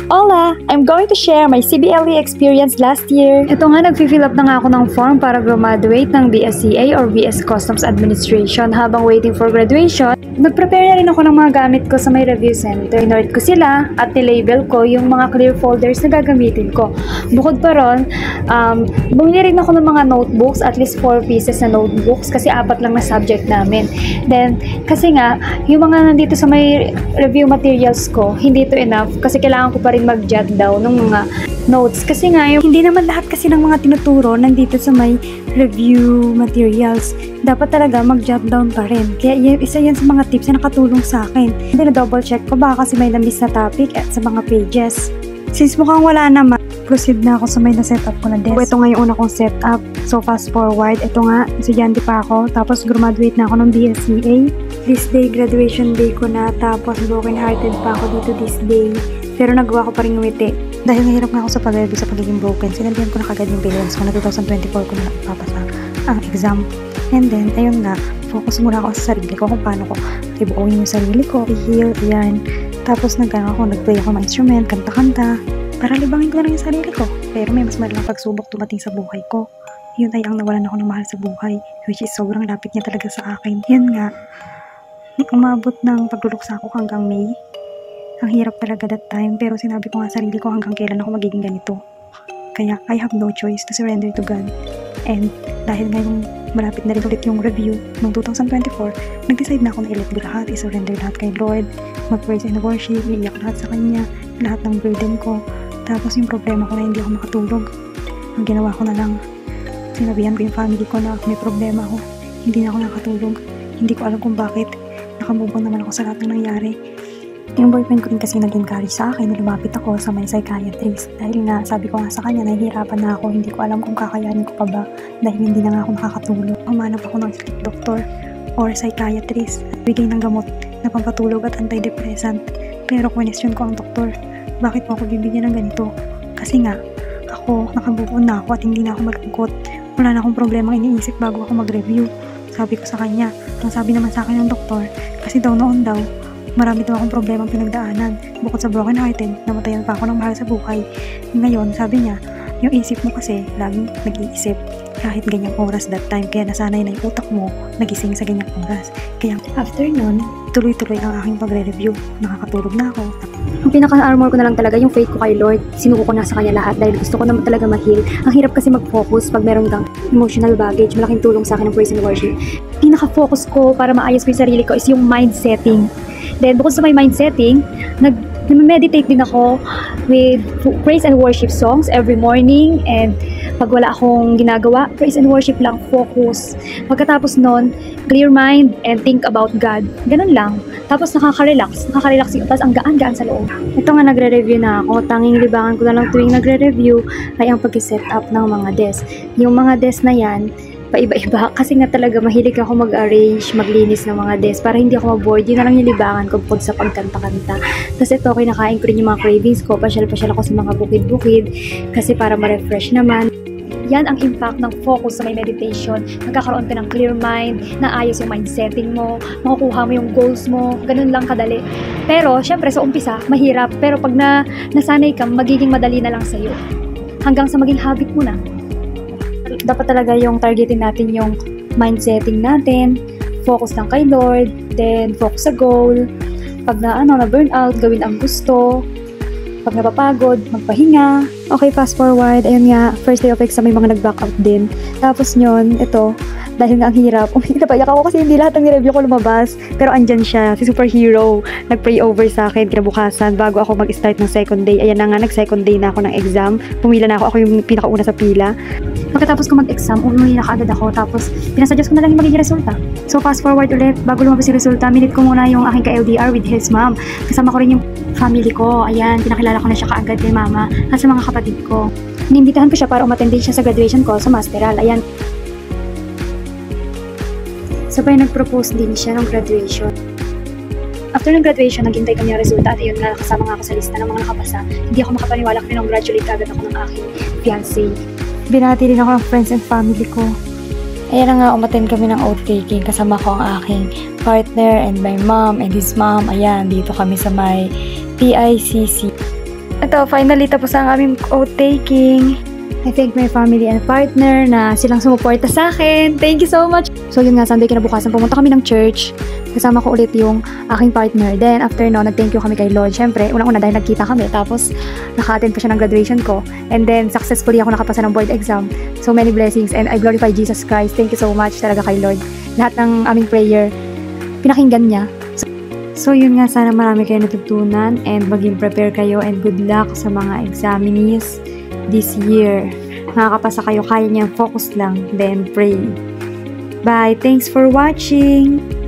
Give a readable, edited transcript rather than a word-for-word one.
Hola! I'm going to share my CBLE experience last year. Ito nga, nag-fill up na nga ako ng form para graduate ng BSCA or BS Customs Administration. Habang waiting for graduation, nag-prepare na rin ako ng mga gamit ko sa may review center. Inort ko sila at nilabel ko yung mga clear folders na gagamitin ko. Bukod pa ron, bumili rin ako ng mga notebooks, at least 4 pieces na notebooks kasi 4 lang na subject namin. Then, kasi nga, yung mga nandito sa may review materials ko, hindi ito enough kasi kailangan ko pa rin mag-jot down ng mga notes. Kasi nga, hindi naman lahat kasi ng mga tinuturo nandito sa may review materials. Dapat talaga mag-jot down pa rin. Kaya isa yan sa mga tips na nakatulong sa akin. Hindi na double check ko baka kasi may na-miss na topic at sa mga pages. Since mukhang wala naman, proceed na ako sa may na-setup ko na desk. Ito nga yung una kong setup. So fast forward, ito nga, estudyante pa ako. Tapos graduate na ako ng BSCA. This day, graduation day ko na. Tapos broken hearted pa ako dito this day. Pero nagawa ko pa rin ngumiti. Dahil nahirap nga ako sa pag-review sa pagiging broken, sinabihan ko na kagad yung parents ko na 2024 ko na napapasa ang exam. And then, ayun nga, focus muna ako sa sarili ko kung paano ko ibuuin yung sarili ko, i-heal, yan. Tapos nag-play ako ng instrument, kanta-kanta, para libangin ko na lang yung sarili ko. Pero may mas malalang pagsubok dumating sa buhay ko. Yun ay ang nawalan ako ng mahal sa buhay, which is sobrang lapit niya talaga sa akin. Yan nga, umabot ng pagluluksa ako hanggang May. Ang hirap talaga that time, pero sinabi ko nga sarili ko hanggang kailan ako magiging ganito. Kaya I have no choice to surrender to God. And dahil ngayong malapit na rin ulit yung review noong 2024, nag-decide na ako na i-let go lahat, i-surrender lahat kay Lord, mag-praise and worship, iiyak lahat sa Kanya, lahat ng burden ko. Tapos yung problema ko na hindi ako makatulog. Ang ginawa ko na lang, sinabihan ko yung family ko na may problema ako. Hindi na ako nakatulog. Hindi ko alam kung bakit. Nakamubong naman ako sa lahat ng nangyari. Yung boyfriend ko rin kasi nag-encourage sa akin na lumapit ako sa may psychiatrist. Dahil nga, sabi ko nga sa kanya, nahihirapan na ako. Hindi ko alam kung kakayanin ko pa ba dahil hindi na nga ako nakakatulog. Humanap ako ng sleep doctor or psychiatrist at bigay ng gamot na pampatulog at antidepressant. Pero question ko ang doktor, bakit mo ako bibigyan ng ganito? Kasi nga, ako, nakabuon na ako at hindi na ako malungkot. Wala na akong problema iniisip bago ako mag-review. Sabi ko sa kanya, ang sabi naman sa akin ng doktor, kasi daw noon daw, marami daw akong problema pinagdaanan. Bukod sa broken hearted, namatayan pa ako ng mahal sa buhay. Ngayon, sabi niya, yung isip mo kasi laging nag-iisip kahit ganyang oras that time. Kaya nasanay na yung utak mo nagising sa ganyang oras. Kaya after nun, tuloy-tuloy ang aking pagre-review. Nakakatulog na ako. Ang pinaka-armor ko na lang talaga yung faith ko kay Lord. Sinuko ko na sa kanya lahat dahil gusto ko naman talaga ma-heal. Ang hirap kasi mag-focus pag meron kang emotional baggage. Malaking tulong sa akin ng praise and worship. Pinaka-focus ko para maayos ko yung sarili ko is yung mind setting. Then, bukod sa may mind setting, nag-meditate din ako with praise and worship songs every morning. And pag wala akong ginagawa, praise and worship lang, focus. Pagkatapos nun, clear mind and think about God. Ganun lang. Tapos nakaka-relax yung tapos ang gaan-gaan sa loob. Ito nga, nagre-review na ako. Tanging libangan ko na lang tuwing nagre-review ay ang pag-set up ng mga desk. Yung mga desk na yan, paiba-iba kasi nga talaga mahilig ako mag-arrange, maglinis ng mga desk para hindi ako ma-bored. Yun na lang yung libangan ko bukod sa pagkanta-kanta. Tapos ito, kinakain ko rin yung mga cravings ko. Pasyal-pasyal ako sa mga bukid-bukid kasi para ma-refresh naman. Yan ang impact ng focus sa may meditation. Magkakaroon ka ng clear mind, naayos yung mind setting mo, makukuha mo yung goals mo, ganun lang kadali. Pero, syempre sa umpisa, mahirap. Pero pag nasanay ka, magiging madali na lang sa'yo. Hanggang sa maging habit mo na. Dapat talaga yung targetin natin yung mind setting natin, focus lang kay Lord, then focus sa goal. Pag na burn out, gawin ang gusto. Pag napapagod, magpahinga. Okay, fast forward, ayun nga, first day of exam may mga nag-back out din. Tapos yun, ito, dahil nga ang hirap, napayak ako kasi hindi lahat ng review ko lumabas. Pero andyan siya, si superhero, nag-pray over sa akin kinabukasan bago ako mag-start ng second day. Ayan na nga, nag-second day na ako ng exam. Pumila na ako yung pinakauna sa pila. Pagkatapos ko mag-exam, umuwi na kaagad ako. Tapos, pinasuggest ko na lang yung magiging resulta. So, fast forward ulit, bago lumabas yung resulta, minute ko muna yung aking ka-LDR with his mom. Kasama ko rin yung family ko. Ayan, pinakilala ko na siya kaagad kay mama at sa mga kapatid ko. Inimbitahan ko siya para umattend din siya sa graduation ko sa Masteral. Ayan. Sabay nag-propose din siya ng graduation. After ng graduation, naghintay kami ng resulta at ayun nga, kasama nga ako sa lista ng mga nakapasa. Hindi ako makapaniwala kasi congratulate agad ako ng aking fiancé. Binati rin ako ng friends and family ko. Ayan na nga, umattend kami ng oath-taking. Kasama ko ang aking partner and my mom and his mom. Ayan, dito kami sa may PICC. Ito, finally, tapos ang aming oath taking. I thank my family and partner na silang sumuporta sa akin. Thank you so much! So yun nga, Sunday kinabukasan, pumunta kami ng church. Kasama ko ulit yung aking partner. Then, after no, nag-thank you kami kay Lord. Siyempre, unang-una dahil nagkita kami. Tapos, naka-attend pa siya ng graduation ko. And then, successfully ako nakapasa ng board exam. So many blessings and I glorify Jesus Christ. Thank you so much talaga kay Lord. Lahat ng aming prayer, pinakinggan niya. So yun nga, sana marami kayo natutunan and maging prepare kayo and good luck sa mga examinees this year. Makakapasa kayo, kaya niyang focus lang, then pray. Bye! Thanks for watching!